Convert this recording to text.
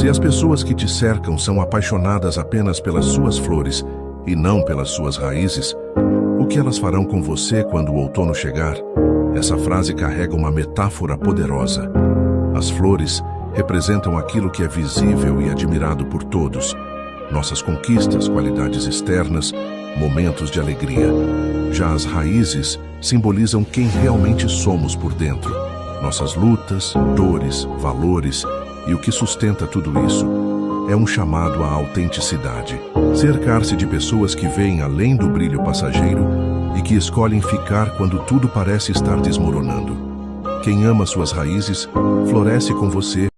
Se as pessoas que te cercam são apaixonadas apenas pelas suas flores e não pelas suas raízes, o que elas farão com você quando o outono chegar? Essa frase carrega uma metáfora poderosa. As flores representam aquilo que é visível e admirado por todos. Nossas conquistas, qualidades externas, momentos de alegria. Já as raízes simbolizam quem realmente somos por dentro. Nossas lutas, dores, valores e o que sustenta tudo isso. É um chamado à autenticidade. Cercar-se de pessoas que veem além do brilho passageiro e que escolhem ficar quando tudo parece estar desmoronando. Quem ama suas raízes, floresce com você.